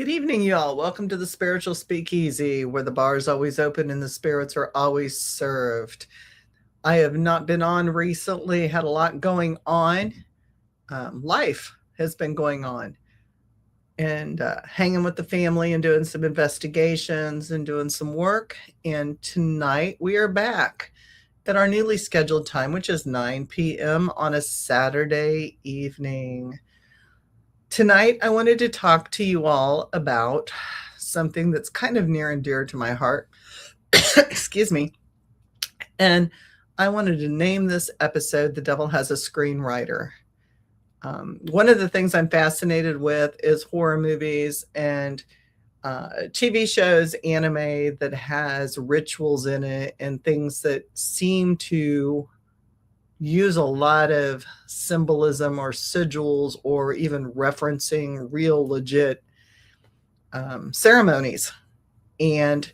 Good evening, y'all. Welcome to the Spiritual Speakeasy, where the bar is always open and the spirits are always served. I have not been on recently, had a lot going on. Life has been going on, and hanging with the family and doing some investigations and doing some work. And tonight we are back at our newly scheduled time, which is 9 p.m. on a Saturday evening. Tonight, I wanted to talk to you all about something that's kind of near and dear to my heart. Excuse me. And I wanted to name this episode The Devil Has a Screenwriter. One of the things I'm fascinated with is horror movies and TV shows, anime that has rituals in it and things that seem to use a lot of symbolism or sigils or even referencing real legit ceremonies. And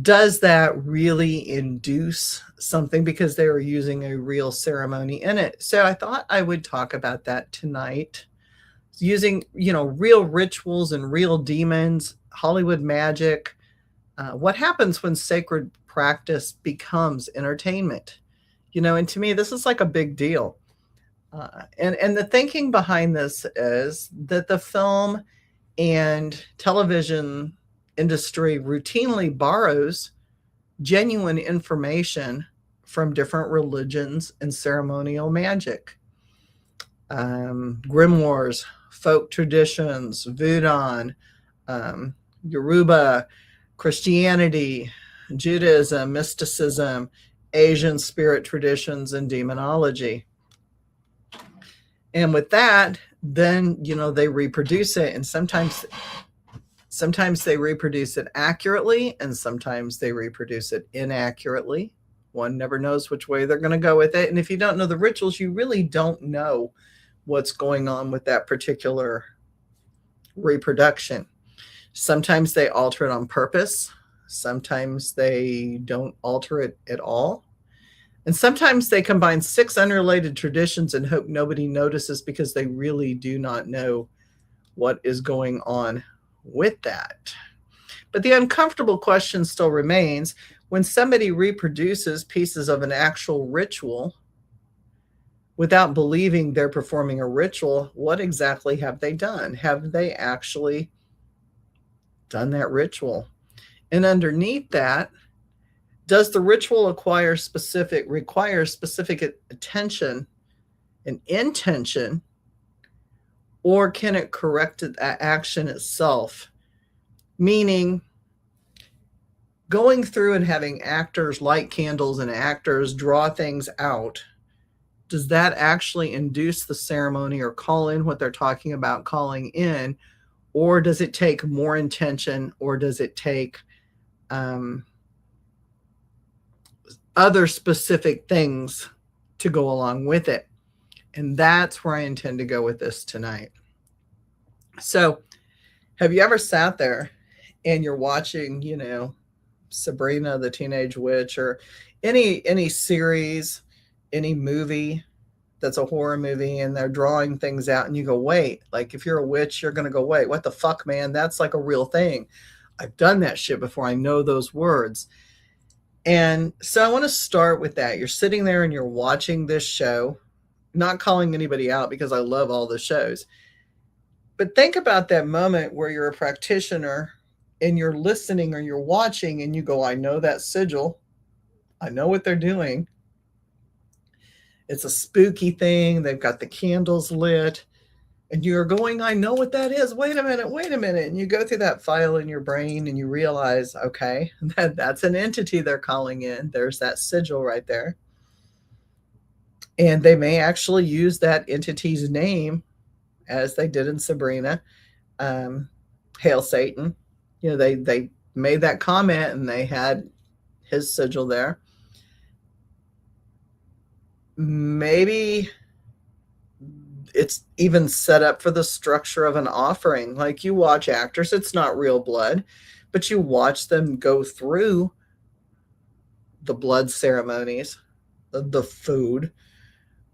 does that really induce something because they were using a real ceremony in it? So I thought I would talk about that tonight, using real rituals and real demons, Hollywood magic. What happens when sacred practice becomes entertainment? And to me, this is like a big deal. And the thinking behind this is that the film and television industry routinely borrows genuine information from different religions and ceremonial magic. Grimoires, folk traditions, voodoo, Yoruba, Christianity, Judaism, mysticism, Asian spirit traditions, and demonology. And with that, then, they reproduce it. And sometimes they reproduce it accurately, and sometimes they reproduce it inaccurately. One never knows which way they're going to go with it. And if you don't know the rituals, you really don't know what's going on with that particular reproduction. Sometimes they alter it on purpose. Sometimes they don't alter it at all. And sometimes they combine 6 unrelated traditions and hope nobody notices because they really do not know what is going on with that. But the uncomfortable question still remains: when somebody reproduces pieces of an actual ritual without believing they're performing a ritual, what exactly have they done? Have they actually done that ritual? And underneath that, does the ritual require specific attention and intention, or can it correct the action itself? Meaning, going through and having actors light candles and actors draw things out, does that actually induce the ceremony or call in what they're talking about calling in? Or does it take more intention, or does it take other specific things to go along with it? And that's where I intend to go with this tonight. So, have you ever sat there and you're watching, Sabrina the Teenage Witch, or any series, any movie that's a horror movie, and they're drawing things out, and you go, wait, like if you're a witch, you're going to go, wait, what the fuck, man? That's like a real thing. I've done that shit before. I know those words. And so I want to start with that. You're sitting there and you're watching this show, not calling anybody out because I love all the shows. But think about that moment where you're a practitioner and you're listening or you're watching and you go, I know that sigil. I know what they're doing. It's a spooky thing. They've got the candles lit. And you're going, I know what that is. Wait a minute. And you go through that file in your brain and you realize, okay, that's an entity they're calling in. There's that sigil right there. And they may actually use that entity's name, as they did in Sabrina. Hail Satan. They made that comment and they had his sigil there. Maybe it's even set up for the structure of an offering. Like, you watch actors, it's not real blood, but you watch them go through the blood ceremonies, the food,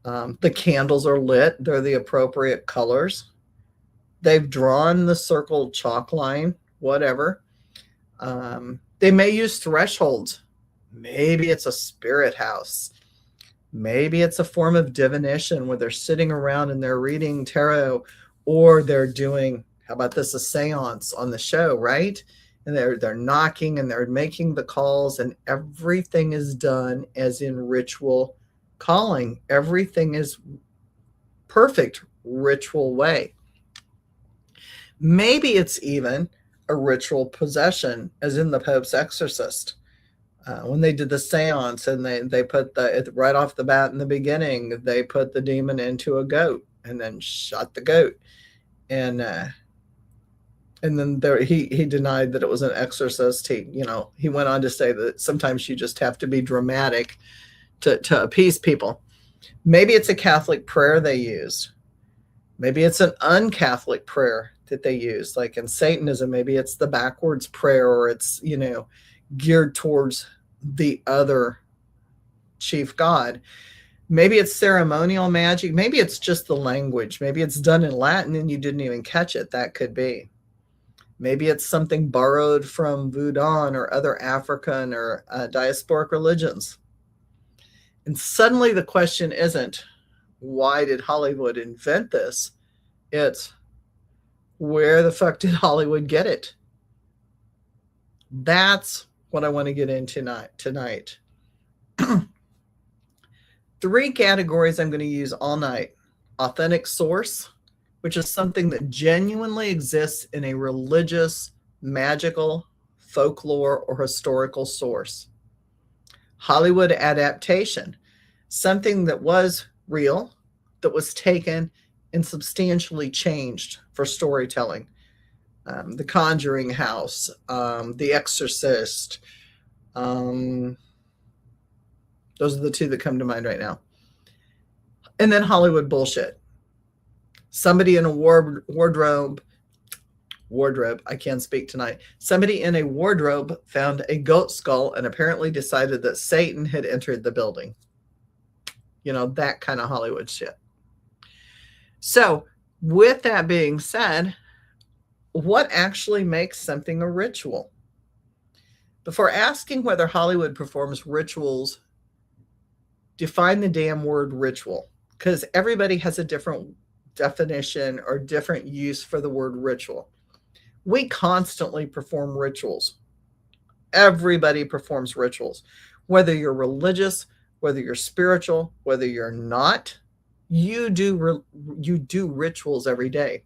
the candles are lit, they're the appropriate colors. They've drawn the circle chalk line, whatever. They may use thresholds. Maybe it's a spirit house. Maybe it's a form of divination where they're sitting around and they're reading tarot, or they're doing, how about this, a seance on the show, right? And they're knocking and they're making the calls, and everything is done as in ritual calling. Everything is perfect ritual way. Maybe it's even a ritual possession, as in the Pope's Exorcist. When they did the seance and they put right off the bat in the beginning, they put the demon into a goat and then shot the goat. And then he denied that it was an exorcist. He went on to say that sometimes you just have to be dramatic to appease people. Maybe it's a Catholic prayer they use. Maybe it's an un-Catholic prayer that they use. Like in Satanism, maybe it's the backwards prayer, or it's, geared towards the other chief god. Maybe it's ceremonial magic. Maybe it's just the language. Maybe it's done in Latin and you didn't even catch it. That could be. Maybe it's something borrowed from Voodoo or other African or diasporic religions. And suddenly the question isn't, why did Hollywood invent this? It's, where the fuck did Hollywood get it? That's what I want to get into tonight. 3 categories I'm going to use all night. Authentic source, which is something that genuinely exists in a religious, magical, folklore, or historical source. Hollywood adaptation, something that was real, that was taken and substantially changed for storytelling. The Conjuring House, The Exorcist. Those are the 2 that come to mind right now. And then Hollywood bullshit. Somebody in a wardrobe, I can't speak tonight. Somebody in a wardrobe found a goat skull and apparently decided that Satan had entered the building. That kind of Hollywood shit. So, with that being said, what actually makes something a ritual? Before asking whether Hollywood performs rituals, define the damn word ritual, because everybody has a different definition or different use for the word ritual. We constantly perform rituals. Everybody performs rituals. Whether you're religious, whether you're spiritual, whether you're not, you do rituals every day.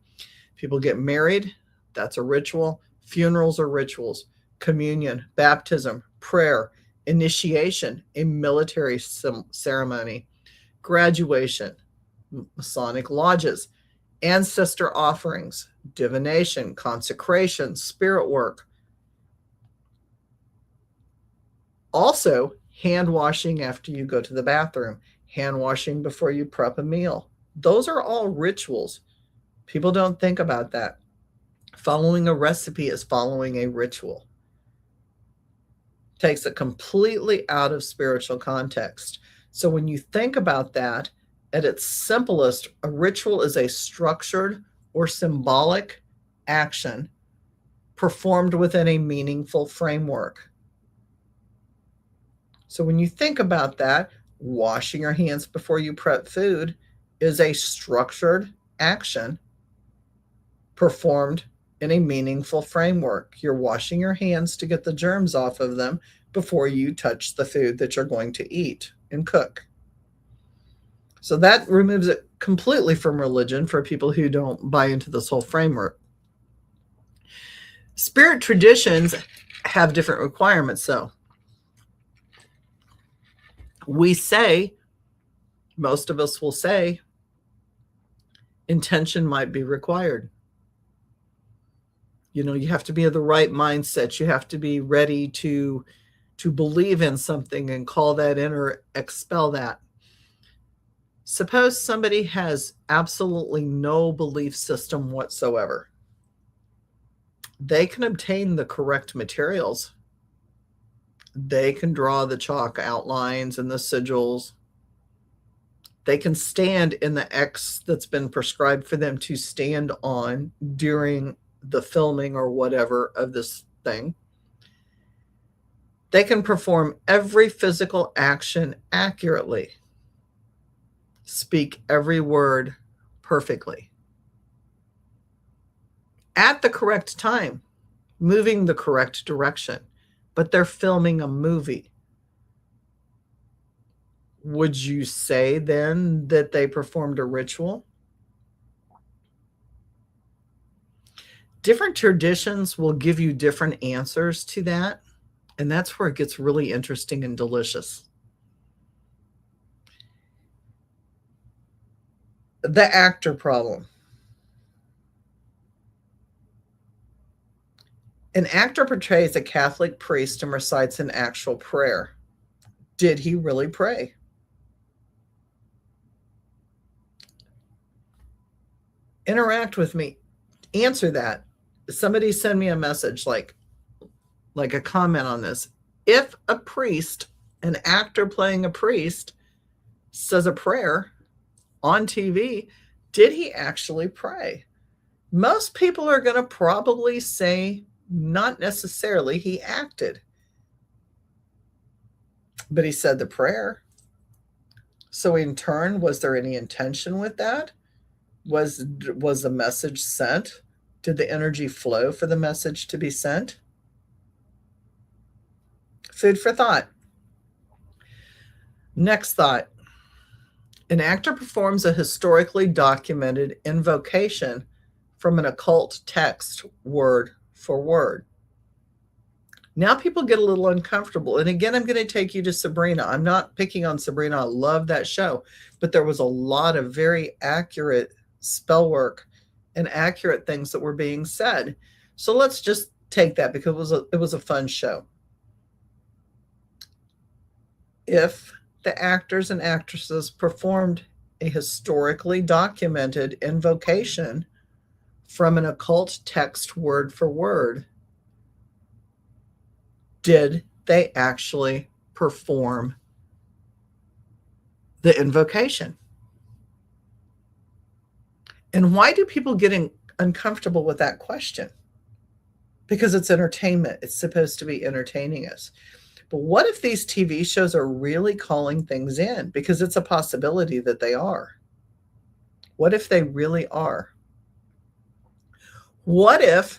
People get married, that's a ritual. Funerals are rituals. Communion, baptism, prayer, initiation, a military ceremony, graduation, Masonic lodges, ancestor offerings, divination, consecration, spirit work. Also, hand washing after you go to the bathroom, hand washing before you prep a meal. Those are all rituals. People don't think about that. Following a recipe is following a ritual. Takes it completely out of spiritual context. So when you think about that, at its simplest, a ritual is a structured or symbolic action performed within a meaningful framework. So when you think about that, washing your hands before you prep food is a structured action performed in a meaningful framework. You're washing your hands to get the germs off of them before you touch the food that you're going to eat and cook. So that removes it completely from religion for people who don't buy into this whole framework. Spirit traditions have different requirements, though. Most of us will say, intention might be required. You have to be of the right mindset. You have to be ready to believe in something and call that in or expel that. Suppose somebody has absolutely no belief system whatsoever. They can obtain the correct materials. They can draw the chalk outlines and the sigils. They can stand in the X that's been prescribed for them to stand on during the filming or whatever of this thing. They can perform every physical action accurately, speak every word perfectly, at the correct time, moving the correct direction, but they're filming a movie. Would you say then that they performed a ritual? Different traditions will give you different answers to that, and that's where it gets really interesting and delicious. The actor problem. An actor portrays a Catholic priest and recites an actual prayer. Did he really pray? Interact with me. Answer that. Somebody send me a message, like a comment on this. If a priest, an actor playing a priest, says a prayer on TV, did he actually pray? Most people are going to probably say not necessarily. He acted, but he said the prayer. So in turn, was there any intention with that? Was the message sent? Did the energy flow for the message to be sent? Food for thought. Next thought. An actor performs a historically documented invocation from an occult text word for word. Now people get a little uncomfortable. And again, I'm going to take you to Sabrina. I'm not picking on Sabrina. I love that show. But there was a lot of very accurate spell work and accurate things that were being said. So let's just take that because it was a fun show. If the actors and actresses performed a historically documented invocation from an occult text word for word, did they actually perform the invocation? And why do people get uncomfortable with that question? Because it's entertainment. It's supposed to be entertaining us. But what if these TV shows are really calling things in? Because it's a possibility that they are. What if they really are? What if,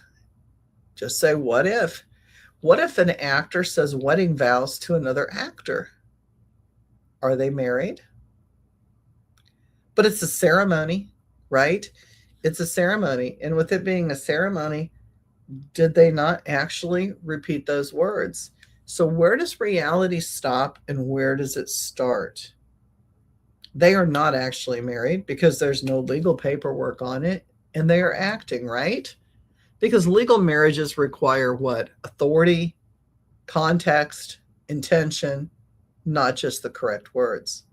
just say what if an actor says wedding vows to another actor? Are they married? But it's a ceremony, right? It's a ceremony. And with it being a ceremony, did they not actually repeat those words? So where does reality stop and where does it start? They are not actually married because there's no legal paperwork on it, and they are acting, right? Because legal marriages require what? Authority, context, intention, not just the correct words.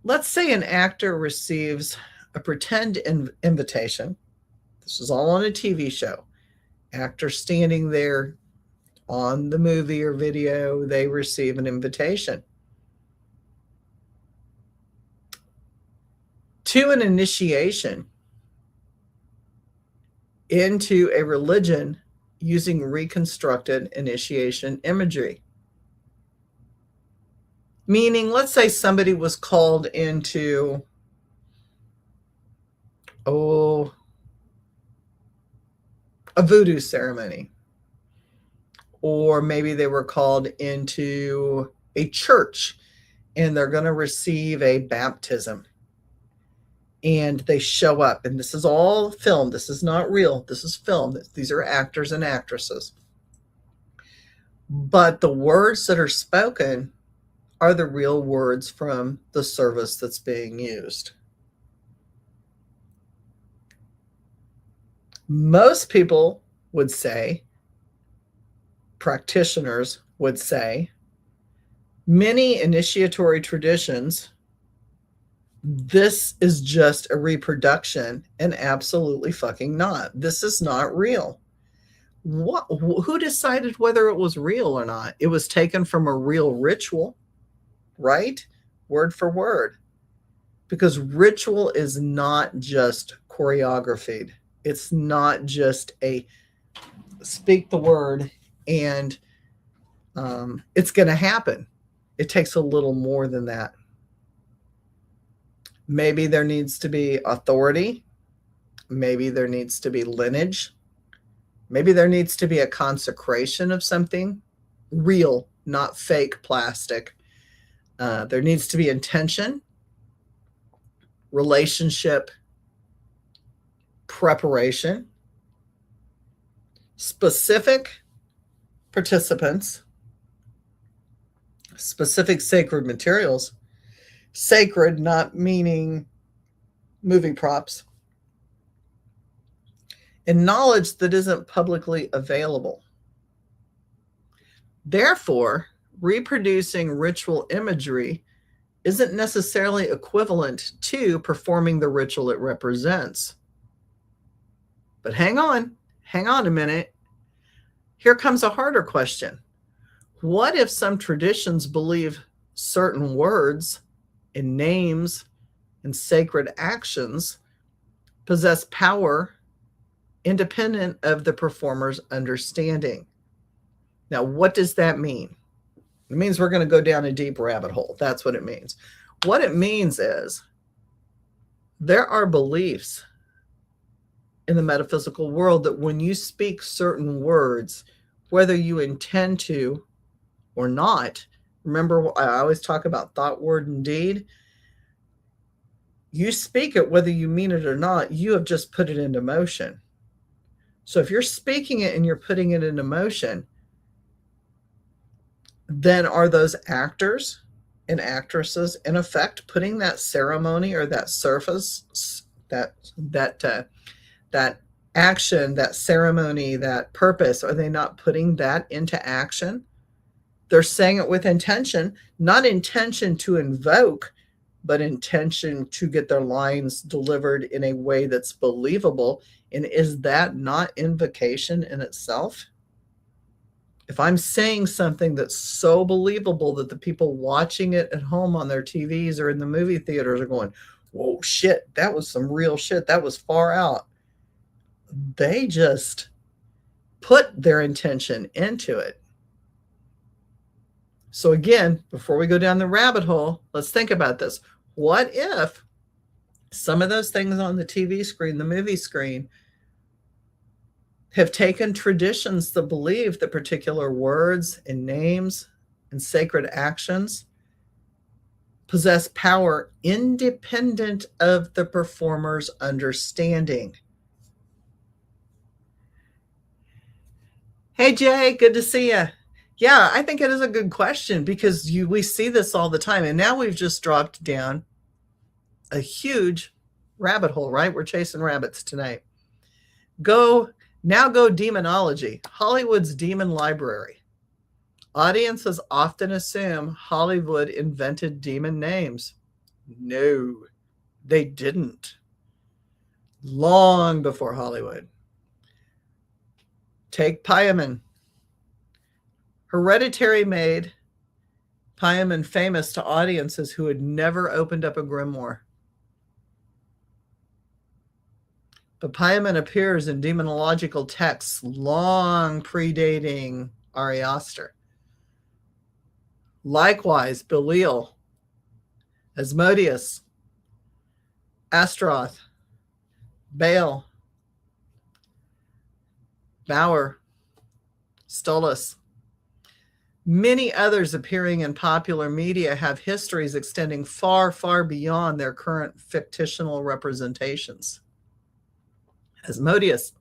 Let's say an actor receives a pretend invitation. This is all on a TV show. Actor standing there on the movie or video, they receive an invitation to an initiation into a religion using reconstructed initiation imagery. Meaning, let's say somebody was called into, a voodoo ceremony. Or maybe they were called into a church and they're going to receive a baptism. And they show up, and this is all film. This is not real. This is film. These are actors and actresses. But the words that are spoken are the real words from the service that's being used. Most people would say, practitioners would say, many initiatory traditions, this is just a reproduction, and absolutely fucking not. This is not real. Who decided whether it was real or not? It was taken from a real ritual, right? word for word, because ritual is not just choreographed. It's not just a speak the word and it's going to happen. It takes a little more than that. Maybe there needs to be authority. Maybe there needs to be lineage. Maybe there needs to be a consecration of something real, not fake plastic. There needs to be intention, relationship, preparation, specific participants, specific sacred materials. Sacred not meaning movie props. And knowledge that isn't publicly available. Therefore, reproducing ritual imagery isn't necessarily equivalent to performing the ritual it represents. But hang on a minute. Here comes a harder question. What if some traditions believe certain words and names and sacred actions possess power independent of the performer's understanding? Now, what does that mean? It means we're going to go down a deep rabbit hole. That's what it means. What it means is there are beliefs in the metaphysical world that when you speak certain words, whether you intend to or not, remember, I always talk about thought, word, and deed. You speak it whether you mean it or not, you have just put it into motion. So if you're speaking it and you're putting it into motion, then are those actors and actresses in effect putting that ceremony or that surface, that action, that ceremony, that purpose, are they not putting that into action? They're saying it with intention, not intention to invoke, but intention to get their lines delivered in a way that's believable. And is that not invocation in itself? If I'm saying something that's so believable that the people watching it at home on their TVs or in the movie theaters are going, whoa, shit, that was some real shit. That was far out. They just put their intention into it. So again, before we go down the rabbit hole, let's think about this. What if some of those things on the TV screen, the movie screen, have taken traditions that believe that particular words and names and sacred actions possess power independent of the performer's understanding? Hey, Jay, good to see you. Yeah, I think it is a good question because we see this all the time. And now we've just dropped down a huge rabbit hole, right? We're chasing rabbits tonight. Go demonology, Hollywood's demon library. Audiences often assume Hollywood invented demon names. No, they didn't. Long before Hollywood. Take Paimon. Hereditary made Paimon famous to audiences who had never opened up a grimoire. But Paimon appears in demonological texts long predating Arioster. Likewise, Belial, Asmodeus, Astaroth, Baal, Bauer, Stolas. Many others appearing in popular media have histories extending far, far beyond their current fictional representations. Asmodeus.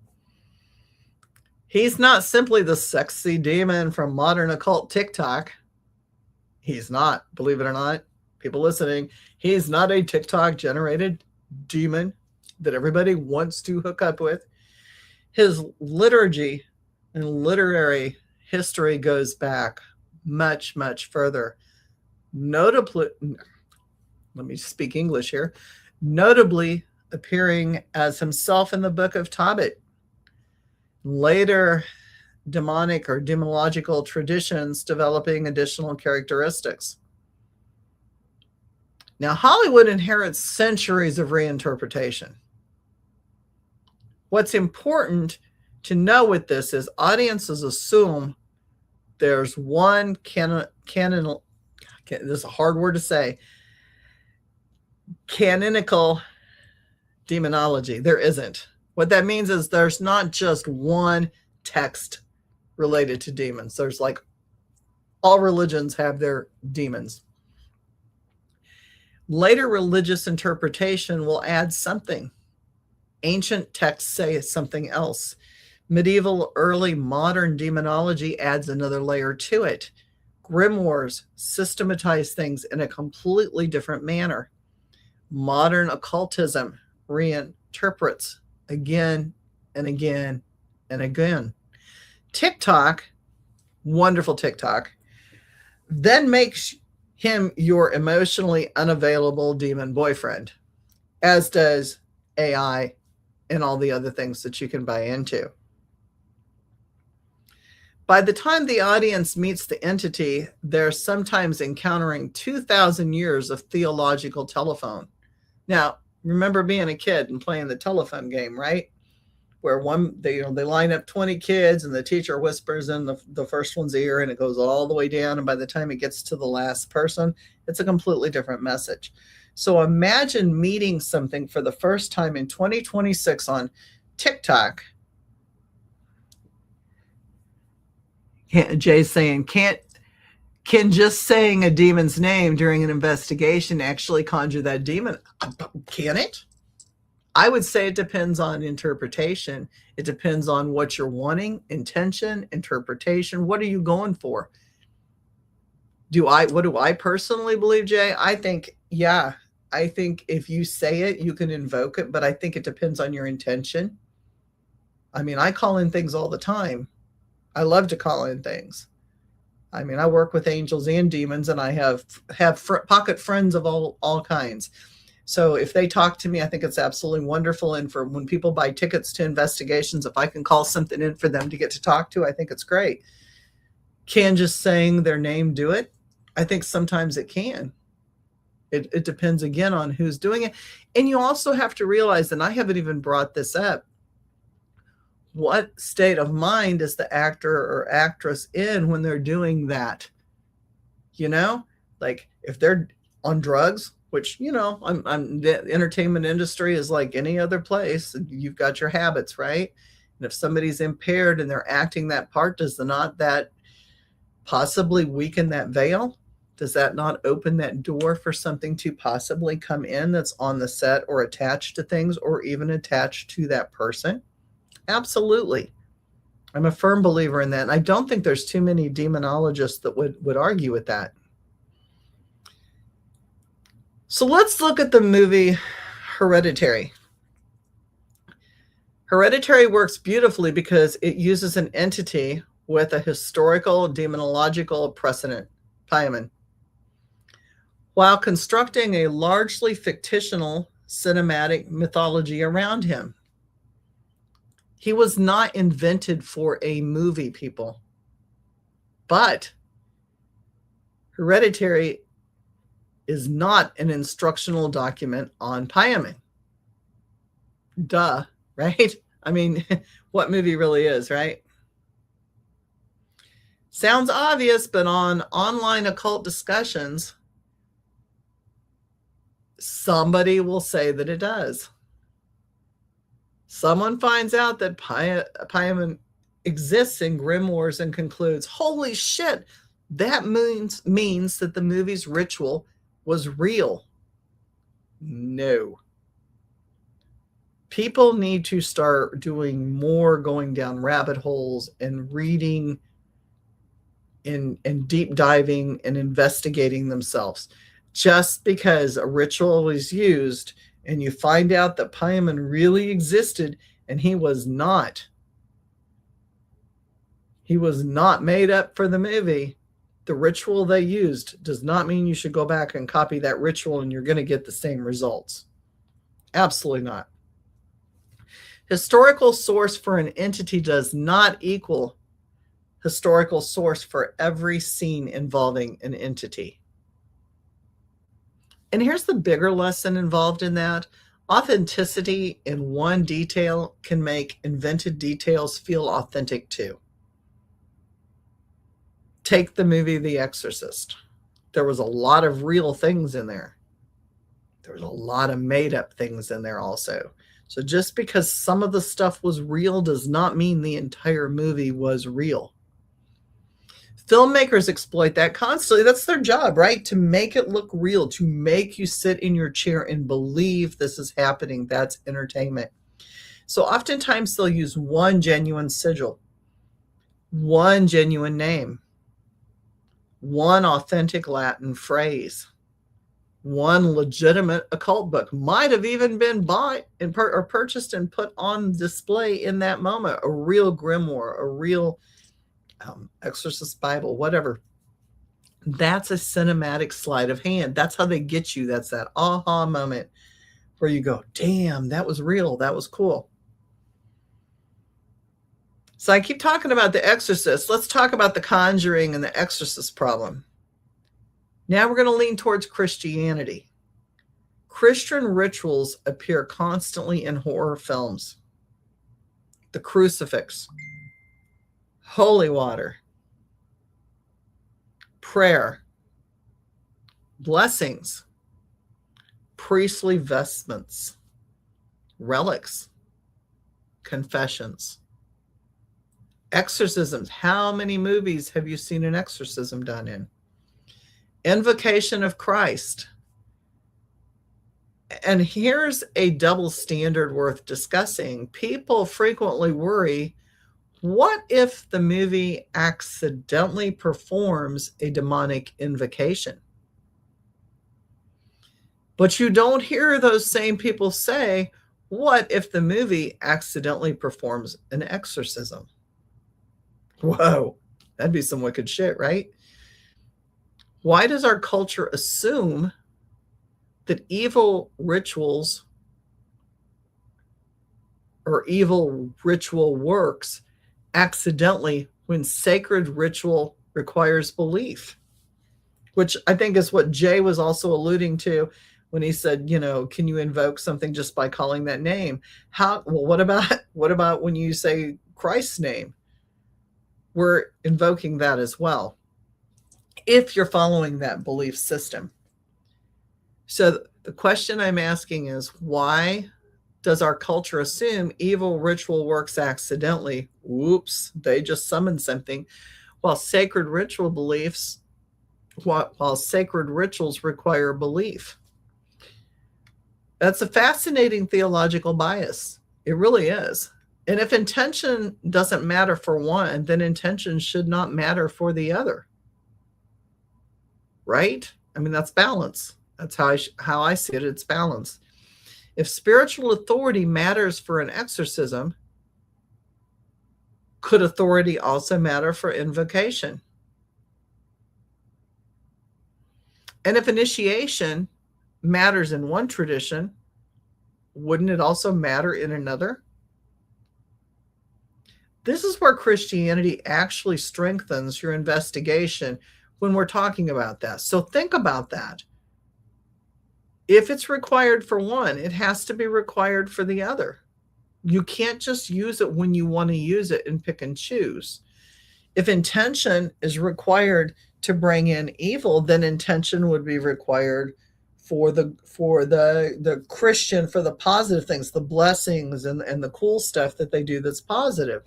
He's not simply the sexy demon from modern occult TikTok. He's not, believe it or not, people listening, he's not a TikTok-generated demon that everybody wants to hook up with. His liturgy and literary history goes back much, much further. Notably, let me speak English here, notably appearing as himself in the Book of Tobit. Later demonic or demonological traditions developing additional characteristics. Now, Hollywood inherits centuries of reinterpretation. What's important to know with this is audiences assume there's one canon, this is a hard word to say, canonical demonology. There isn't. What that means is there's not just one text related to demons. There's like all religions have their demons. Later religious interpretation will add something. Ancient texts say something else. Medieval, early, modern demonology adds another layer to it. Grimoires systematize things in a completely different manner. Modern occultism reinterprets again and again and again. TikTok, wonderful TikTok, then makes him your emotionally unavailable demon boyfriend, as does AI and all the other things that you can buy into. By the time the audience meets the entity, they're sometimes encountering 2,000 years of theological telephone. Now, remember being a kid and playing the telephone game, right? Where they line up 20 kids and the teacher whispers in the first one's ear and it goes all the way down. And by the time it gets to the last person, it's a completely different message. So imagine meeting something for the first time in 2026 on TikTok. Jay's saying, can just saying a demon's name during an investigation actually conjure that demon? Can it? I would say it depends on interpretation. It depends on what you're wanting, intention, interpretation. What are you going for? What do I personally believe, Jay? I think, yeah, I think if you say it, you can invoke it, but I think it depends on your intention. I mean, I call in things all the time. I love to call in things. I mean, I work with angels and demons, and I have pocket friends of all kinds. So if they talk to me, I think it's absolutely wonderful. And for when people buy tickets to investigations, if I can call something in for them to get to talk to, I think it's great. Can just saying their name do it? I think sometimes it can. It depends, again, on who's doing it. And you also have to realize, and I haven't even brought this up, what state of mind is the actor or actress in when they're doing that? You know, like if they're on drugs, which, you know, the entertainment industry is like any other place. You've got your habits, right? And if somebody's impaired and they're acting that part, does not that possibly weaken that veil? Does that not open that door for something to possibly come in that's on the set or attached to things or even attached to that person? Absolutely. I'm a firm believer in that. And I don't think there's too many demonologists that would argue with that. So let's look at the movie Hereditary. Hereditary works beautifully because it uses an entity with a historical demonological precedent, Paimon, while constructing a largely fictional cinematic mythology around him. He was not invented for a movie, people. But Hereditary is not an instructional document on Paimon. Duh, right? I mean, what movie really is, right? Sounds obvious, but on online occult discussions, somebody will say that it does. Someone finds out that Paimon exists in grimoires and concludes, holy shit, that means that the movie's ritual was real. No. People need to start doing more going down rabbit holes and reading and deep diving and investigating themselves. Just because a ritual was used and you find out that Paimon really existed and he was not made up for the movie, the ritual they used does not mean you should go back and copy that ritual and you're going to get the same results. Absolutely not. Historical source for an entity does not equal historical source for every scene involving an entity. And here's the bigger lesson involved in that. Authenticity in one detail can make invented details feel authentic too. Take the movie The Exorcist. There was a lot of real things in there. There was a lot of made up things in there also. So just because some of the stuff was real does not mean the entire movie was real. Filmmakers exploit that constantly. That's their job, right? To make it look real, to make you sit in your chair and believe this is happening. That's entertainment. So oftentimes they'll use one genuine sigil, one genuine name, one authentic Latin phrase, one legitimate occult book. Might have even been bought and or purchased and put on display in that moment. A real grimoire, a real exorcist Bible, whatever. That's a cinematic sleight of hand. That's how they get you. That's that aha moment where you go, damn, that was real. That was cool. So I keep talking about The Exorcist. Let's talk about The Conjuring and The Exorcist problem. Now we're going to lean towards Christianity. Christian rituals appear constantly in horror films. The crucifix, holy water, prayer, blessings, priestly vestments, relics, confessions, exorcisms. How many movies have you seen an exorcism done in? Invocation of Christ. And here's a double standard worth discussing. People frequently worry, what if the movie accidentally performs a demonic invocation? But you don't hear those same people say, what if the movie accidentally performs an exorcism? Whoa, that'd be some wicked shit, right? Why does our culture assume that evil rituals or evil ritual works accidentally when sacred ritual requires belief? Which I think is what Jay was also alluding to when he said, you know, can you invoke something just by calling that name? What about when you say Christ's name? We're invoking that as well, if you're following that belief system. So the question I'm asking is, why does our culture assume evil ritual works accidentally? Whoops, they just summoned something. While sacred ritual beliefs, while sacred rituals require belief. That's a fascinating theological bias. It really is. And if intention doesn't matter for one, then intention should not matter for the other. Right? I mean, that's balance. That's how I see it. It's balance. If spiritual authority matters for an exorcism, could authority also matter for invocation? And if initiation matters in one tradition, wouldn't it also matter in another? This is where Christianity actually strengthens your investigation when we're talking about that. So think about that. If it's required for one, it has to be required for the other. You can't just use it when you want to use it and pick and choose. If intention is required to bring in evil, then intention would be required for the Christian, for the positive things, the blessings and the cool stuff that they do that's positive.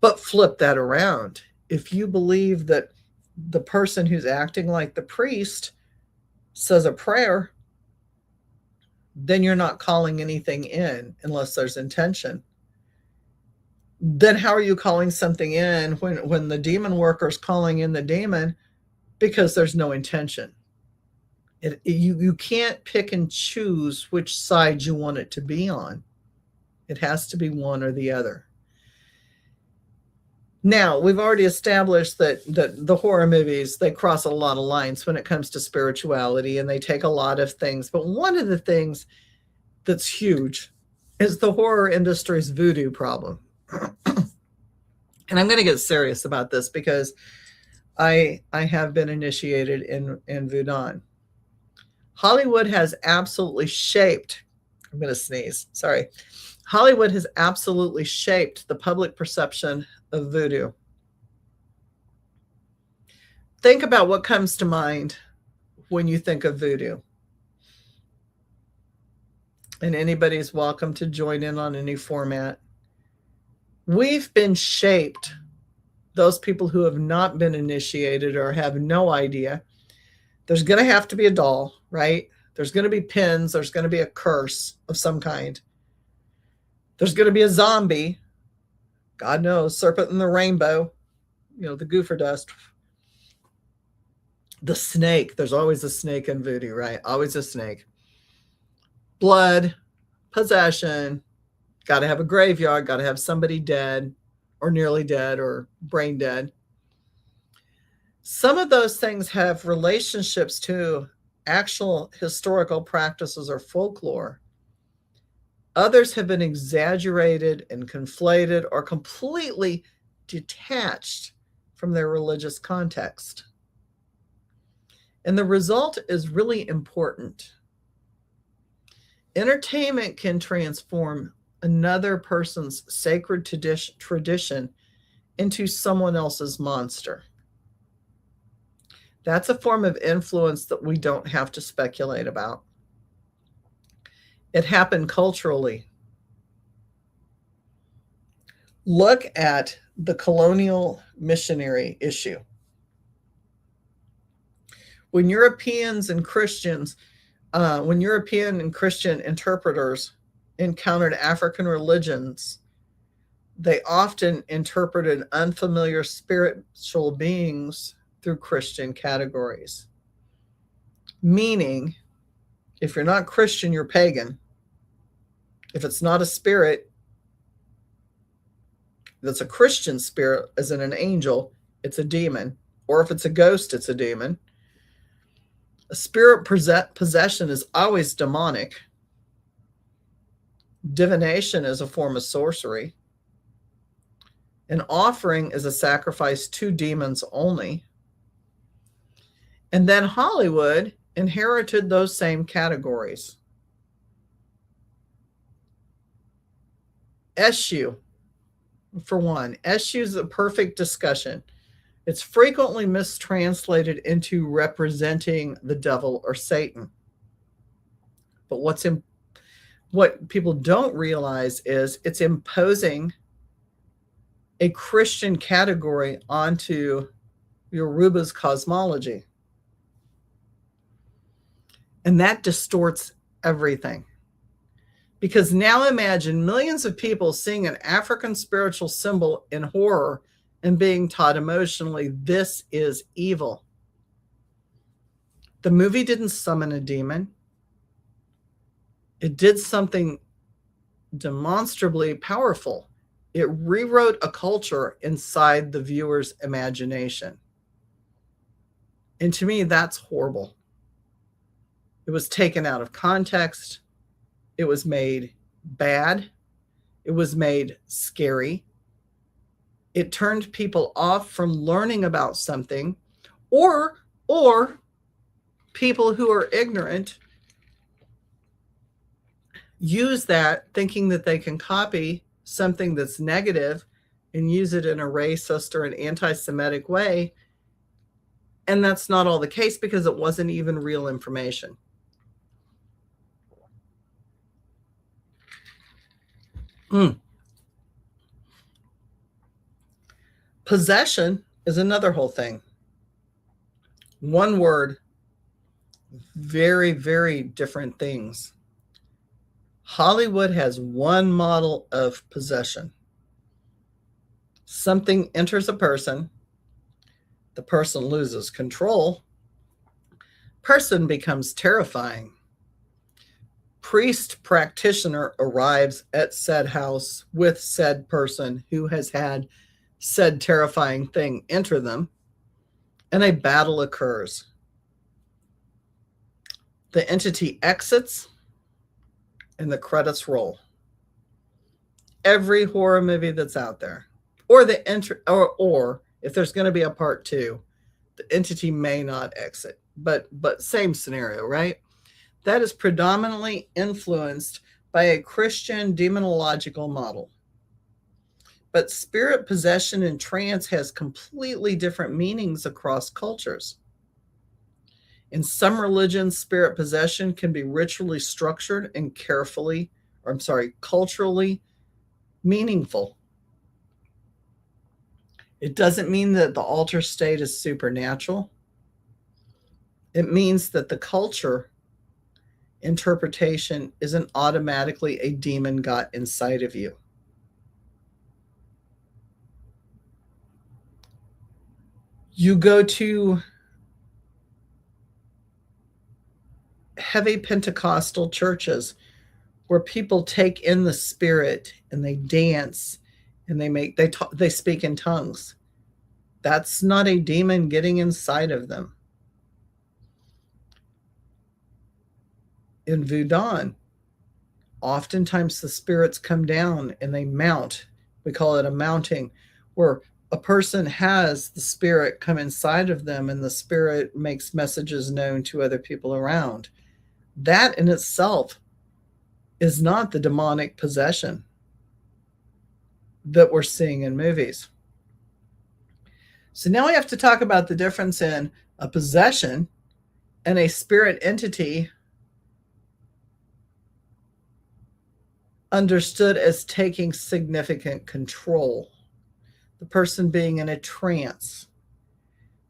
But flip that around. If you believe that the person who's acting like the priest says a prayer, then you're not calling anything in unless there's intention. Then how are you calling something in when the demon worker's calling in the demon? Because there's no intention. You can't pick and choose which side you want it to be on. It has to be one or the other. Now, we've already established that the horror movies, they cross a lot of lines when it comes to spirituality, and they take a lot of things. But one of the things that's huge is the horror industry's voodoo problem. And I'm going to get serious about this because I have been initiated in voodoo. Hollywood has absolutely shaped, I'm going to sneeze, sorry. Hollywood has absolutely shaped the public perception of voodoo. Think about what comes to mind when you think of voodoo. And anybody's welcome to join in on any format. We've been shaped, those people who have not been initiated or have no idea. There's going to have to be a doll, right? There's going to be pins. There's going to be a curse of some kind. There's going to be a zombie. God knows, serpent in the rainbow, the goofer dust. The snake. There's always a snake in voodoo, right? Always a snake. Blood, possession, got to have a graveyard, got to have somebody dead or nearly dead or brain dead. Some of those things have relationships to actual historical practices or folklore. Others have been exaggerated and conflated or completely detached from their religious context. And the result is really important. Entertainment can transform another person's sacred tradition into someone else's monster. That's a form of influence that we don't have to speculate about. It happened culturally. Look at the colonial missionary issue. When European and Christian interpreters encountered African religions, they often interpreted unfamiliar spiritual beings through Christian categories. Meaning, if you're not Christian, you're pagan. If it's not a spirit that's a Christian spirit, as in an angel, it's a demon. Or if it's a ghost, it's a demon. A spirit possession is always demonic. Divination is a form of sorcery. An offering is a sacrifice to demons only. And then Hollywood inherited those same categories. Eshu, for one. Eshu is a perfect discussion. It's frequently mistranslated into representing the devil or Satan. But what people don't realize is it's imposing a Christian category onto Yoruba's cosmology. And that distorts everything. Because now imagine millions of people seeing an African spiritual symbol in horror and being taught emotionally, this is evil. The movie didn't summon a demon. It did something demonstrably powerful. It rewrote a culture inside the viewer's imagination. And to me, that's horrible. It was taken out of context. It was made bad. It was made scary. It turned people off from learning about something, or people who are ignorant use that thinking that they can copy something that's negative and use it in a racist or an anti-Semitic way. And that's not all the case because it wasn't even real information. Possession is another whole thing. One word, very, very different things. Hollywood has one model of possession. Something enters a person, the person loses control, person becomes terrifying. Priest practitioner arrives at said house with said person who has had said terrifying thing enter them, and a battle occurs. The entity exits, and the credits roll. Every horror movie that's out there, or if there's going to be a part 2, the entity may not exit, but same scenario, right? that is predominantly influenced by a Christian demonological model. But spirit possession and trance has completely different meanings across cultures. In some religions, spirit possession can be ritually structured and culturally meaningful. It doesn't mean that the alter state is supernatural. It means that the culture interpretation isn't automatically a demon got inside of you. You go to heavy Pentecostal churches where people take in the spirit and they dance and they speak in tongues. That's not a demon getting inside of them. In Voodoo, oftentimes the spirits come down and they mount. We call it a mounting, where a person has the spirit come inside of them and the spirit makes messages known to other people around. That in itself is not the demonic possession that we're seeing in movies. So now we have to talk about the difference in a possession and a spirit entity understood as taking significant control. The person being in a trance.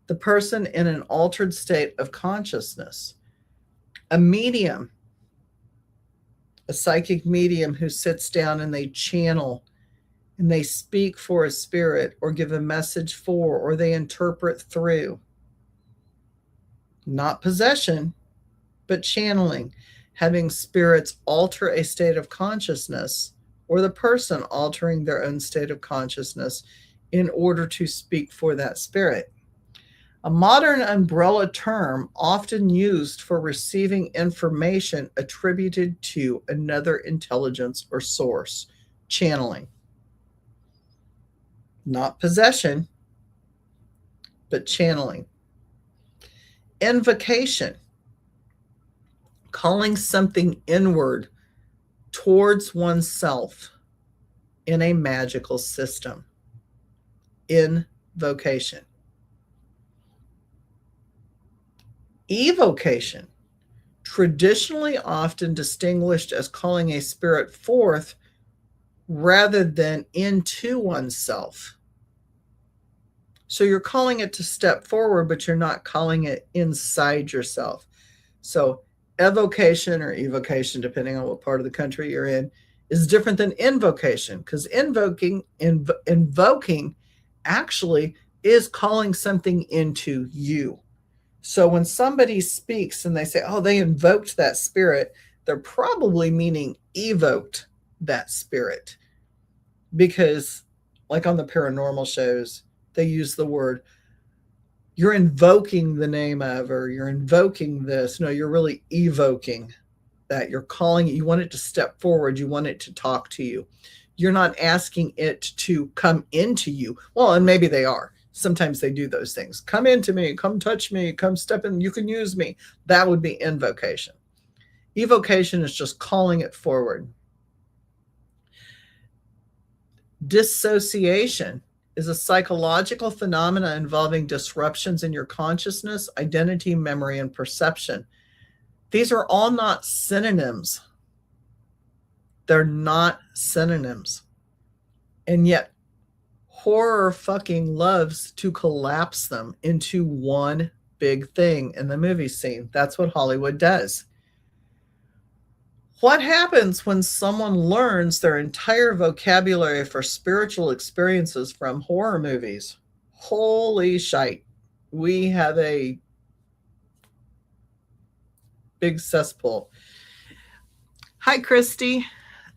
The person in an altered state of consciousness. A medium, a psychic medium who sits down and they channel and they speak for a spirit or give a message for, or they interpret through. Not possession, but channeling, having spirits alter a state of consciousness or the person altering their own state of consciousness in order to speak for that spirit. A modern umbrella term often used for receiving information attributed to another intelligence or source, channeling. Not possession, but channeling. Invocation, calling something inward towards oneself in a magical system. Invocation. Evocation, traditionally often distinguished as calling a spirit forth rather than into oneself. So you're calling it to step forward, but you're not calling it inside yourself. So evocation or evocation, depending on what part of the country you're in, is different than invocation, because invoking actually is calling something into you. So when somebody speaks and they say, oh, they invoked that spirit, they're probably meaning evoked that spirit. Because like on the paranormal shows, they use the word, you're invoking the name of, or you're invoking this. No, you're really evoking that. You're calling it, you want it to step forward. You want it to talk to you. You're not asking it to come into you. Well, and maybe they are. Sometimes they do those things. Come into me, come touch me, come step in, you can use me. That would be invocation. Evocation is just calling it forward. Dissociation is a psychological phenomena involving disruptions in your consciousness, identity, memory, and perception. These are all not synonyms. They're not synonyms. And yet, horror fucking loves to collapse them into one big thing in the movie scene. That's what Hollywood does. What happens when someone learns their entire vocabulary for spiritual experiences from horror movies? Holy shite. We have a big cesspool. Hi, Christy.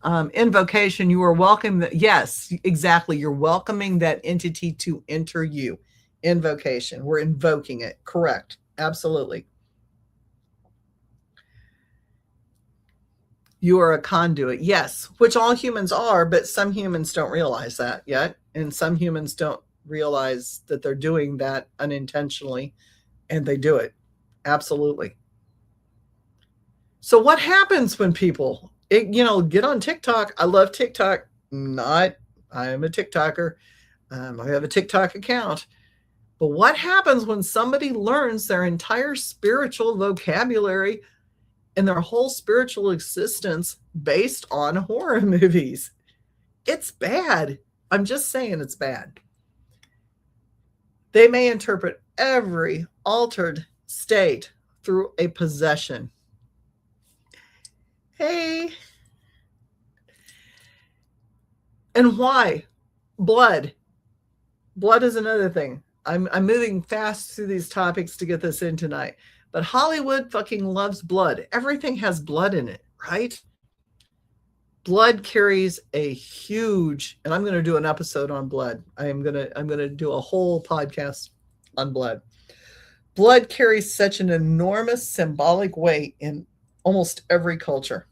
Invocation, you are welcome. Yes, exactly. You're welcoming that entity to enter you. Invocation. We're invoking it. Correct. Absolutely. You are a conduit. Yes, which all humans are, but some humans don't realize that yet. And some humans don't realize that they're doing that unintentionally, and they do it. Absolutely. So what happens when people, get on TikTok? I love TikTok. I am a TikToker. I have a TikTok account. But what happens when somebody learns their entire spiritual vocabulary and their whole spiritual existence based on horror movies? It's bad. I'm just saying it's bad. They may interpret every altered state through a possession. Hey. And why? Blood. Blood is another thing. I'm moving fast through these topics to get this in tonight. But Hollywood fucking loves blood. Everything has blood in it, right? Blood carries a huge, and I'm going to do an episode on blood. I'm going to do a whole podcast on blood. Blood carries such an enormous symbolic weight in almost every culture.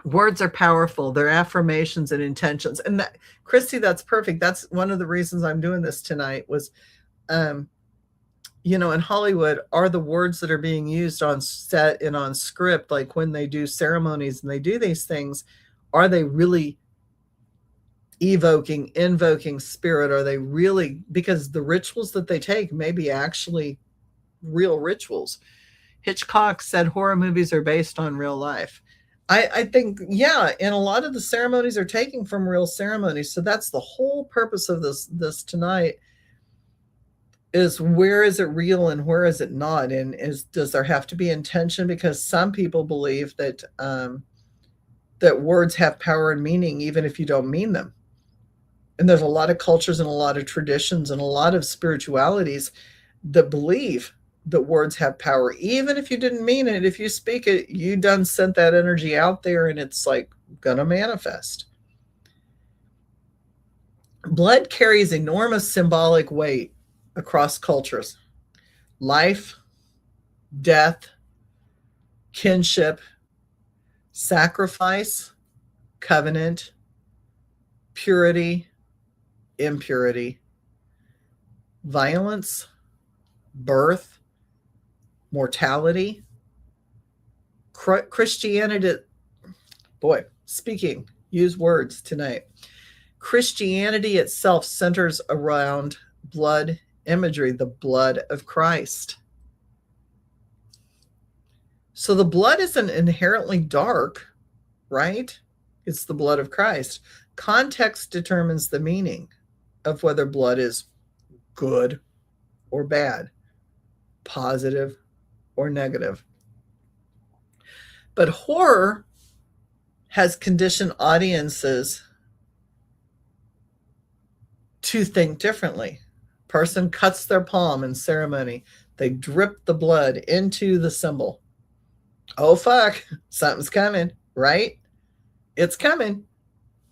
Words are powerful. They're affirmations and intentions. And that, Christy, that's perfect. That's one of the reasons I'm doing this tonight was, in Hollywood, are the words that are being used on set and on script, like when they do ceremonies and they do these things, are they really invoking spirit? Are they really, because the rituals that they take may be actually real rituals. Hitchcock said horror movies are based on real life. I think, yeah, and a lot of the ceremonies are taken from real ceremonies. So that's the whole purpose of this tonight, is where is it real and where is it not? And does there have to be intention? Because some people believe that that words have power and meaning even if you don't mean them. And there's a lot of cultures and a lot of traditions and a lot of spiritualities that believe that words have power, even if you didn't mean it. If you speak it, you done sent that energy out there and it's like gonna manifest. Blood carries enormous symbolic weight across cultures. Life, death, kinship, sacrifice, covenant, purity, impurity, violence, birth, mortality. Christianity, use words tonight. Christianity itself centers around blood imagery, the blood of Christ. So the blood isn't inherently dark, right? It's the blood of Christ. Context determines the meaning of whether blood is good or bad, positive or negative. But horror has conditioned audiences to think differently. Person cuts their palm in ceremony. They drip the blood into the symbol. Oh, fuck, something's coming, right? It's coming.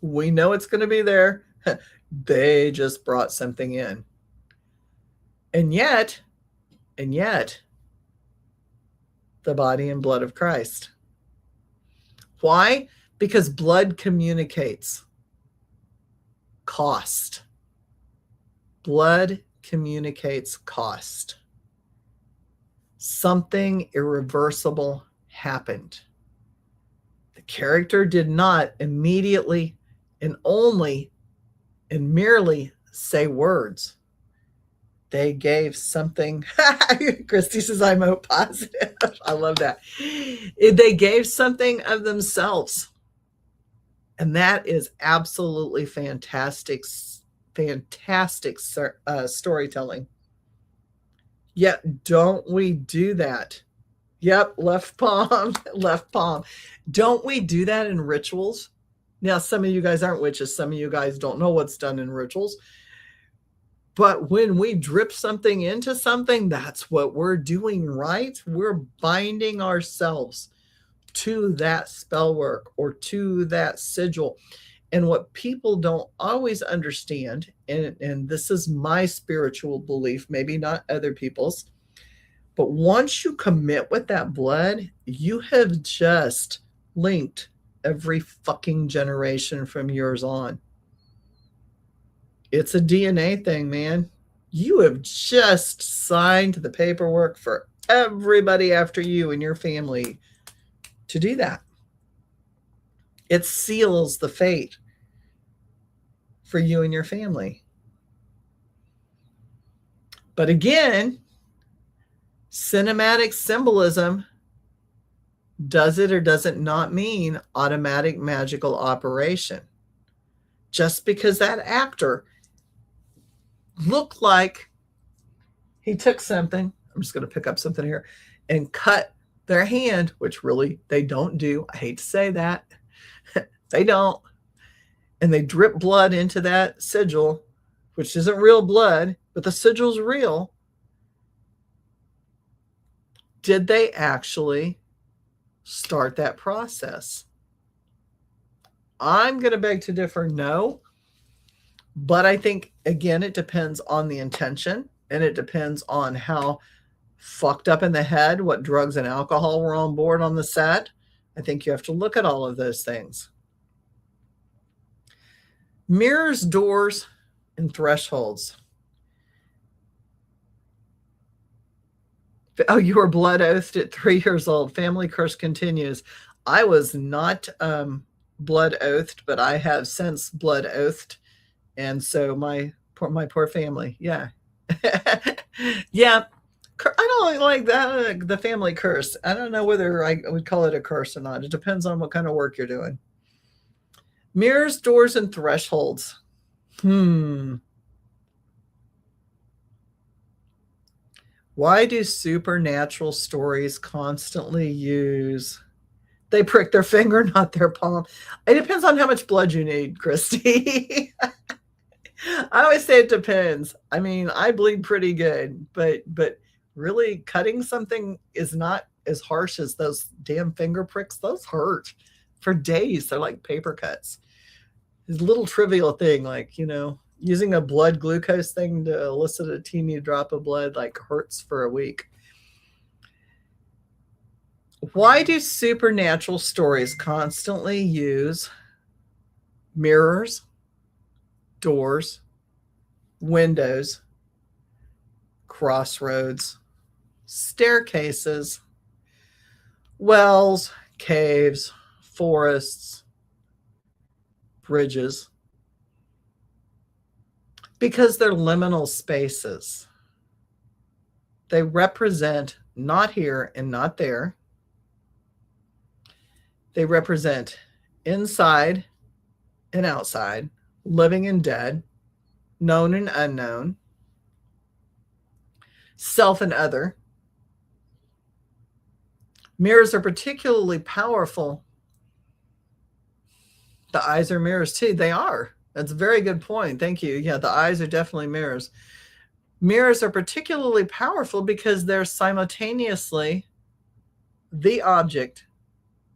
We know it's going to be there. They just brought something in. And yet, the body and blood of Christ. Why? Because blood communicates cost. Blood communicates cost. Something irreversible happened. The character did not immediately and merely say words. They gave something. Christy says, I'm O positive. I love that. They gave something of themselves. And that is absolutely fantastic storytelling. Yet, don't we do that? Yep, left palm. Don't we do that in rituals? Now, some of you guys aren't witches. Some of you guys don't know what's done in rituals. But when we drip something into something, that's what we're doing, right? We're binding ourselves to that spell work or to that sigil. And what people don't always understand, and this is my spiritual belief, maybe not other people's, but once you commit with that blood, you have just linked every fucking generation from yours on. It's a DNA thing, man. You have just signed the paperwork for everybody after you and your family to do that. It seals the fate for you and your family. But again, cinematic symbolism, does it or does it not mean automatic magical operation? Just because that actor looked like he took something, I'm just going to pick up something here, and cut their hand, which really they don't do. I hate to say that. They don't. And they drip blood into that sigil, which isn't real blood, but the sigil's real. Did they actually start that process? I'm going to beg to differ, no. But I think, again, it depends on the intention, and it depends on how fucked up in the head, what drugs and alcohol were on board on the set. I think you have to look at all of those things. Mirrors, doors, and thresholds. Oh, you were blood oathed at 3 years old. Family curse continues. I was not blood oathed, but I have since blood oathed. And so my poor family. Yeah. Yeah. I don't like that, the family curse. I don't know whether I would call it a curse or not. It depends on what kind of work you're doing. Mirrors, doors, and thresholds. Why do supernatural stories constantly use... They prick their finger, not their palm. It depends on how much blood you need, Christy. I always say it depends. I mean, I bleed pretty good, but really cutting something is not as harsh as those damn finger pricks. Those hurt for days. They're like paper cuts. It's a little trivial thing, like, using a blood glucose thing to elicit a teeny drop of blood, like, hurts for a week. Why do supernatural stories constantly use mirrors, doors, windows, crossroads, staircases, wells, caves, forests, bridges? Because they're liminal spaces. They represent not here and not there. They represent inside and outside, living and dead, known and unknown, self and other. Mirrors are particularly powerful. The eyes are mirrors too. They are. That's a very good point. Thank you. Yeah, the eyes are definitely mirrors. Mirrors are particularly powerful because they're simultaneously the object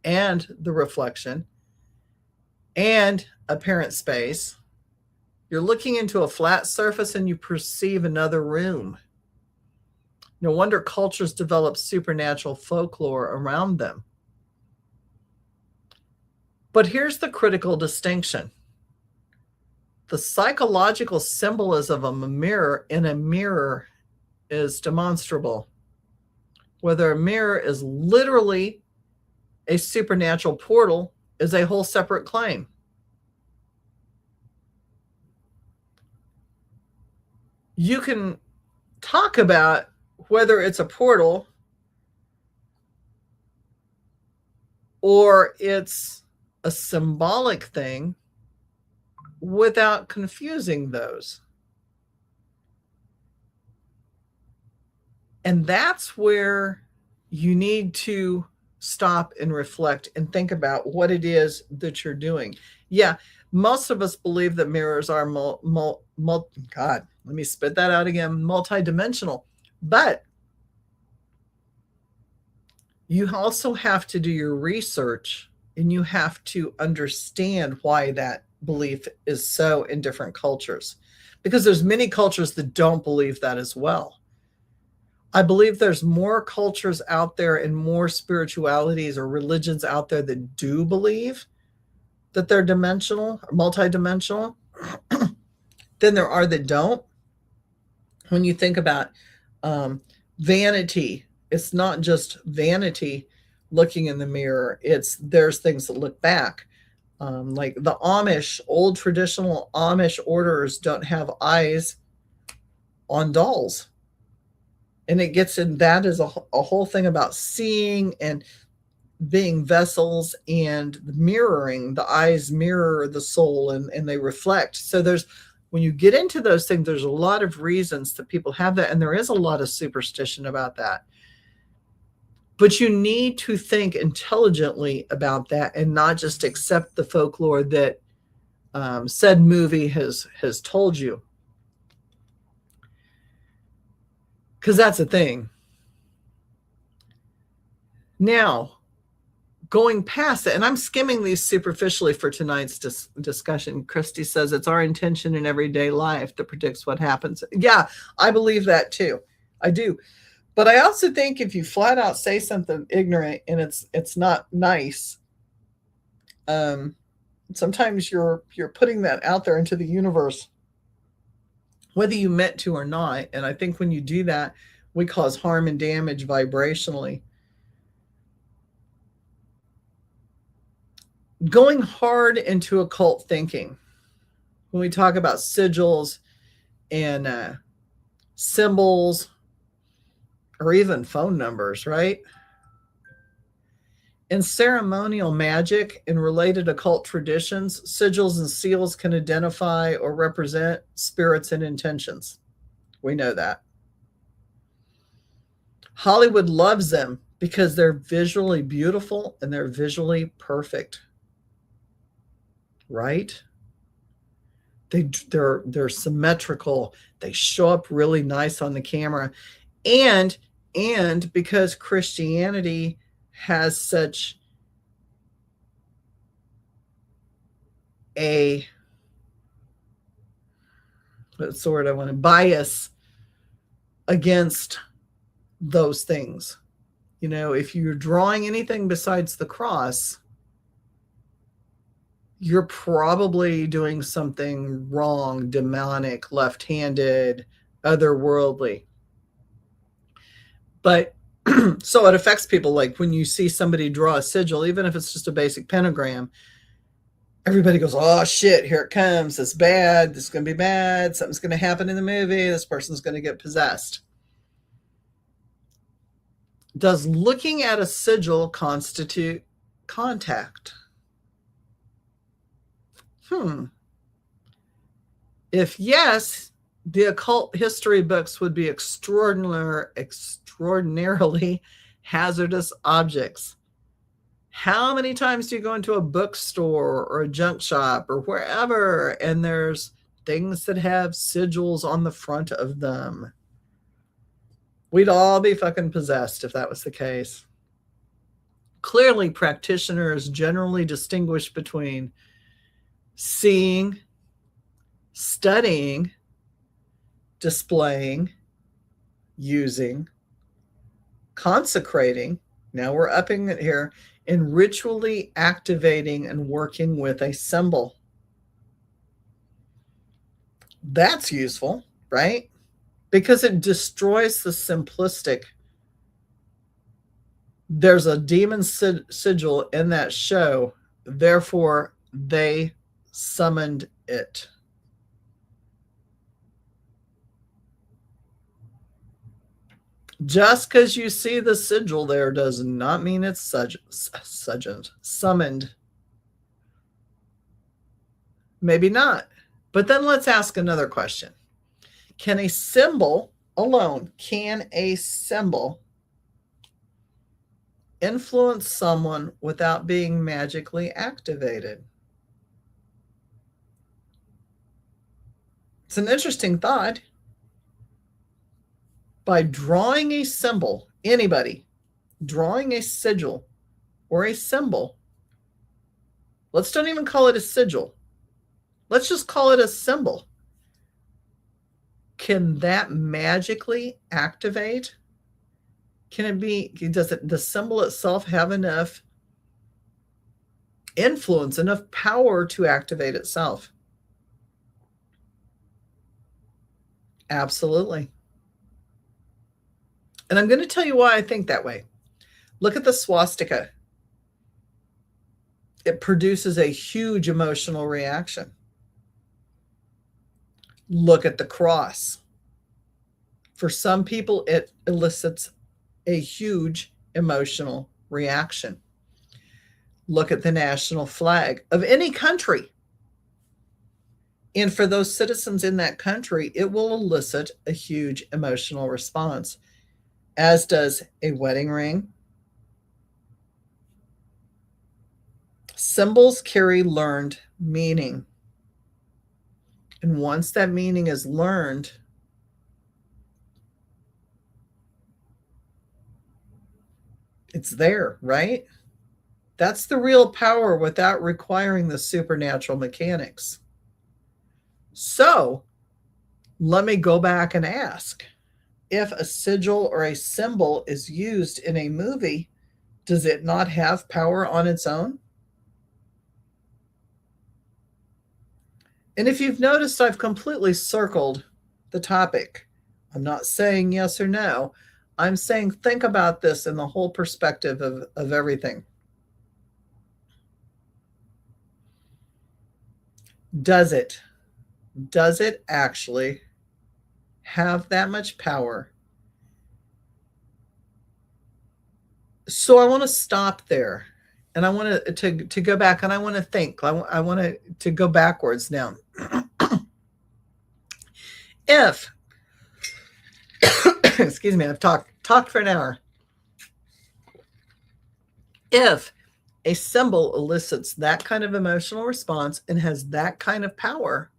and the reflection and apparent space. You're looking into a flat surface and you perceive another room. No wonder cultures develop supernatural folklore around them. But here's the critical distinction. The psychological symbolism of a mirror in a mirror is demonstrable. Whether a mirror is literally a supernatural portal is a whole separate claim. You can talk about whether it's a portal or it's a symbolic thing without confusing those. And that's where you need to stop and reflect and think about what it is that you're doing. Yeah, most of us believe that mirrors are multidimensional. But you also have to do your research and you have to understand why that belief is so in different cultures, because there's many cultures that don't believe that as well. I believe there's more cultures out there and more spiritualities or religions out there that do believe that they're dimensional or multidimensional than there are that don't. When you think about vanity, it's not just vanity looking in the mirror. There's things that look back. Like the Amish, old traditional Amish orders don't have eyes on dolls. And it gets in, that is a whole thing about seeing and being vessels, and mirroring. The eyes mirror the soul, and they reflect. So when you get into those things, there's a lot of reasons that people have that. And there is a lot of superstition about that. But you need to think intelligently about that and not just accept the folklore that said movie has told you. Because that's a thing. Now, going past it, and I'm skimming these superficially for tonight's discussion. Christy says it's our intention in everyday life that predicts what happens. Yeah, I believe that too. I do. But I also think if you flat out say something ignorant and it's not nice, sometimes you're putting that out there into the universe, whether you meant to or not. And I think when you do that, we cause harm and damage vibrationally. Going hard into occult thinking, when we talk about sigils and symbols, or even phone numbers, right? In ceremonial magic and related occult traditions, sigils and seals can identify or represent spirits and intentions. We know that. Hollywood loves them because they're visually beautiful and they're visually perfect. Right? They're symmetrical. They show up really nice on the camera. And because Christianity has such a, what's the word I want to, bias against those things. You know, if you're drawing anything besides the cross, you're probably doing something wrong, demonic, left-handed, otherworldly. But so it affects people. Like when you see somebody draw a sigil, even if it's just a basic pentagram, everybody goes, oh shit, here it comes. It's bad. This is going to be bad. Something's going to happen in the movie. This person's going to get possessed. Does looking at a sigil constitute contact? If yes, the occult history books would be extraordinarily hazardous objects. How many times do you go into a bookstore or a junk shop or wherever, and there's things that have sigils on the front of them? We'd all be fucking possessed if that was the case. Clearly, practitioners generally distinguish between seeing, studying, displaying, using, consecrating, now we're upping it here, and ritually activating and working with a symbol. That's useful, right? Because it destroys the simplistic. There's a demon sigil in that show, therefore they summoned it. Just because you see the sigil there does not mean it's summoned. Maybe not. But then let's ask another question. Can a symbol alone, influence someone without being magically activated? It's an interesting thought. By drawing a symbol, anybody drawing a sigil or a symbol, let's don't even call it a sigil. Let's just call it a symbol. Can that magically activate? Does the symbol itself have enough influence, enough power to activate itself? Absolutely. And I'm going to tell you why I think that way. Look at the swastika. It produces a huge emotional reaction. Look at the cross. For some people, it elicits a huge emotional reaction. Look at the national flag of any country. And for those citizens in that country, it will elicit a huge emotional response, as does a wedding ring. Symbols carry learned meaning. And once that meaning is learned, it's there, right? That's the real power without requiring the supernatural mechanics. So let me go back and ask, if a sigil or a symbol is used in a movie, does it not have power on its own? And if you've noticed, I've completely circled the topic. I'm not saying yes or no. I'm saying think about this in the whole perspective of everything. Does it actually have that much power? So I want to stop there, and I want to go back, and I want to think. I want to go backwards now. If excuse me, I've talked for an hour. If a symbol elicits that kind of emotional response and has that kind of power,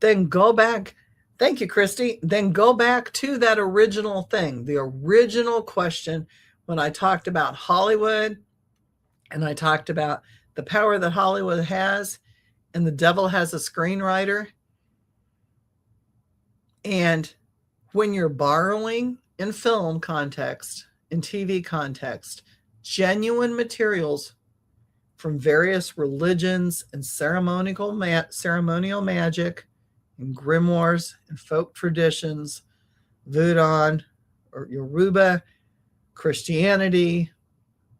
then go back. Thank you, Christy. Then go back to that original thing, the original question when I talked about Hollywood and I talked about the power that Hollywood has, and the devil has a screenwriter. And when you're borrowing in film context, in TV context, genuine materials from various religions and ceremonial magic and grimoires and folk traditions, Voodoo or Yoruba, Christianity,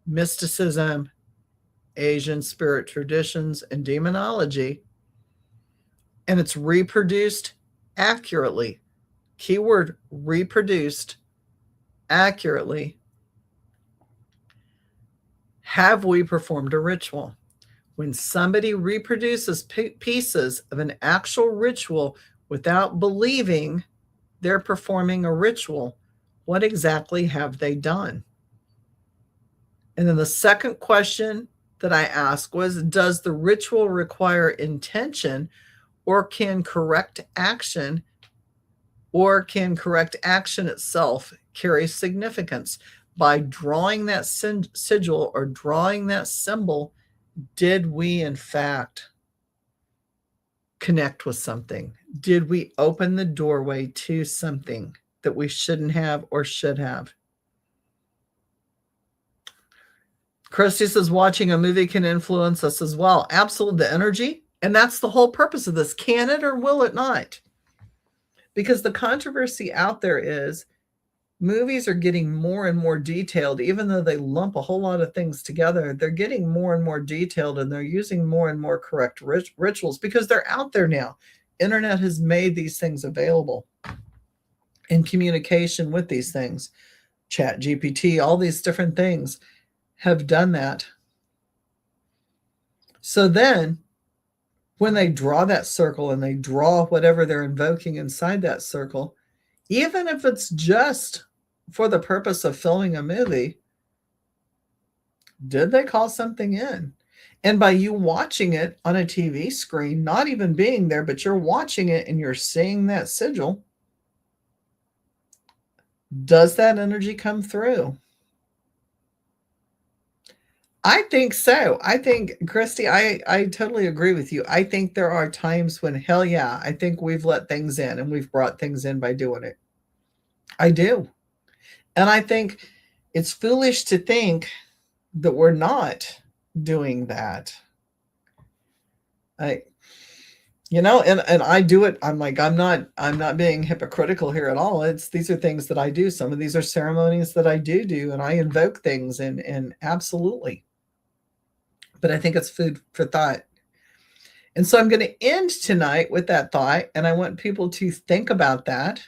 mysticism, Asian spirit traditions, and demonology, and it's reproduced accurately. Keyword reproduced accurately. Have we performed a ritual? When somebody reproduces pieces of an actual ritual without believing they're performing a ritual, what exactly have they done? And then the second question that I asked was, does the ritual require intention, or can correct action itself carry significance? By drawing that sigil or drawing that symbol, did we in fact connect with something? Did we open the doorway to something that we shouldn't have or should have? Christy says watching a movie can influence us as well. Absolutely, the energy. And that's the whole purpose of this. Can it or will it not? Because the controversy out there is movies are getting more and more detailed. Even though they lump a whole lot of things together, they're getting more and more detailed, and they're using more and more correct rituals because they're out there now. Internet has made these things available in communication with these things. Chat GPT, all these different things have done that. So then when they draw that circle and they draw whatever they're invoking inside that circle, even if it's just for the purpose of filming a movie, did they call something in? And by you watching it on a TV screen, not even being there, but you're watching it and you're seeing that sigil, does that energy come through? I think so. I think, Christy, I totally agree with you. I think there are times when, hell yeah, I think we've let things in and we've brought things in by doing it. I do. And I think it's foolish to think that we're not doing that. You know, and I do it. I'm like, I'm not being hypocritical here at all. These are things that I do. Some of these are ceremonies that I do, and I invoke things and absolutely. But I think it's food for thought. And so I'm going to end tonight with that thought, and I want people to think about that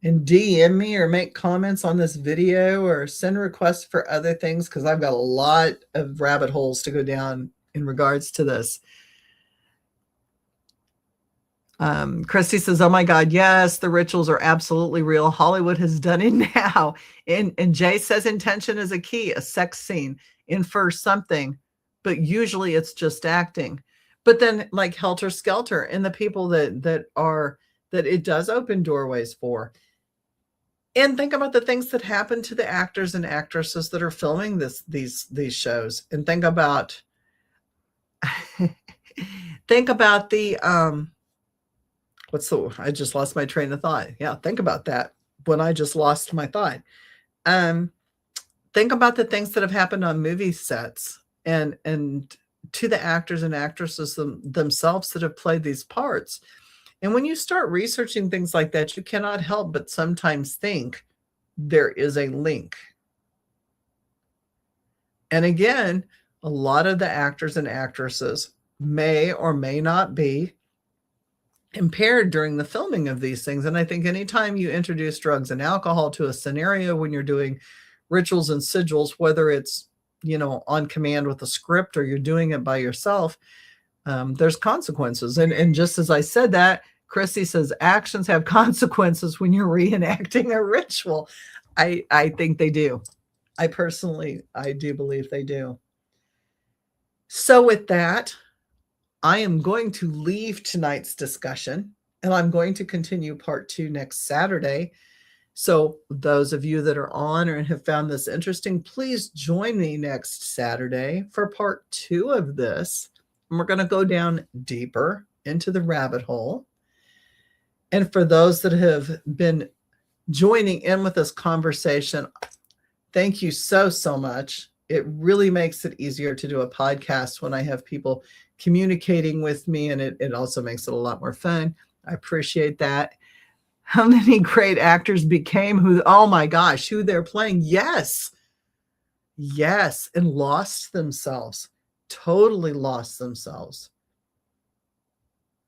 and DM me or make comments on this video or send requests for other things, because I've got a lot of rabbit holes to go down in regards to this. Christy says, oh my God, yes, the rituals are absolutely real. Hollywood has done it now. And Jay says intention is a key. A sex scene infers something, but usually it's just acting. But then like Helter Skelter and the people that it does open doorways for. And think about the things that happen to the actors and actresses that are filming these shows. And think about the I just lost my train of thought. Yeah, think about that when I just lost my thought. Think about the things that have happened on movie sets and to the actors and actresses themselves that have played these parts. And when you start researching things like that, you cannot help but sometimes think there is a link. And again, a lot of the actors and actresses may or may not be impaired during the filming of these things. And I think anytime you introduce drugs and alcohol to a scenario when you're doing rituals and sigils, whether it's, on command with a script or you're doing it by yourself, there's consequences. And just as I said that, Christy says actions have consequences when you're reenacting a ritual. I think they do. I do believe they do. So with that, I am going to leave tonight's discussion, and I'm going to continue part 2 next Saturday. So those of you that are on or have found this interesting, please join me next Saturday for part 2 of this. And we're going to go down deeper into the rabbit hole. And for those that have been joining in with this conversation, thank you so much. It really makes it easier to do a podcast when I have people communicating with me, and it also makes it a lot more fun. I appreciate that. How many great actors became who they're playing? Yes, and lost themselves, totally lost themselves.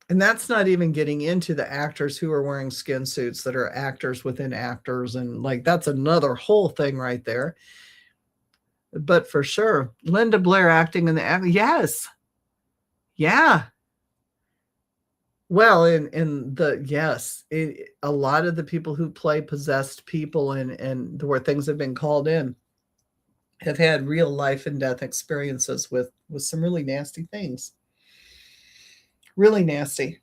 And that's not even getting into the actors who are wearing skin suits that are actors within actors, and that's another whole thing right there. But for sure, Linda Blair acting in the yes. Yeah. Well, a lot of the people who play possessed people and where things have been called in have had real life and death experiences with some really nasty things. Really nasty.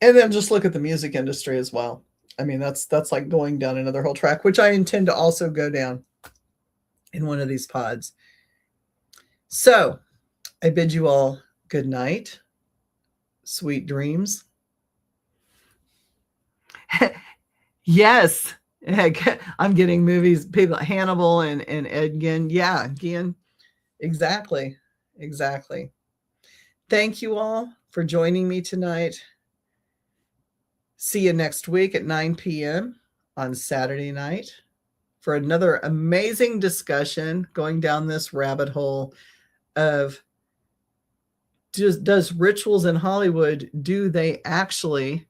And then just look at the music industry as well. I mean, that's like going down another whole track, which I intend to also go down in one of these pods. So I bid you all good night. Sweet dreams. Yes. Heck, I'm getting movies, people, Hannibal and Ed Gein. Yeah, Gein. Exactly. Thank you all for joining me tonight. See you next week at 9 p.m. on Saturday night for another amazing discussion going down this rabbit hole of does rituals in Hollywood, do they actually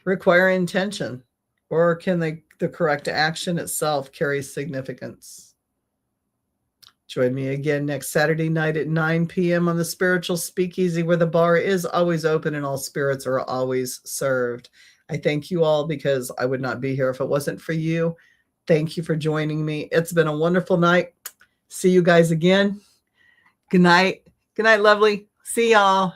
require intention, or can the correct action itself carry significance? Join me again next Saturday night at 9 p.m. on the Spiritual Speakeasy, where the bar is always open and all spirits are always served. I thank you all because I would not be here if it wasn't for you. Thank you for joining me. It's been a wonderful night. See you guys again. Good night. Good night, lovely. See y'all.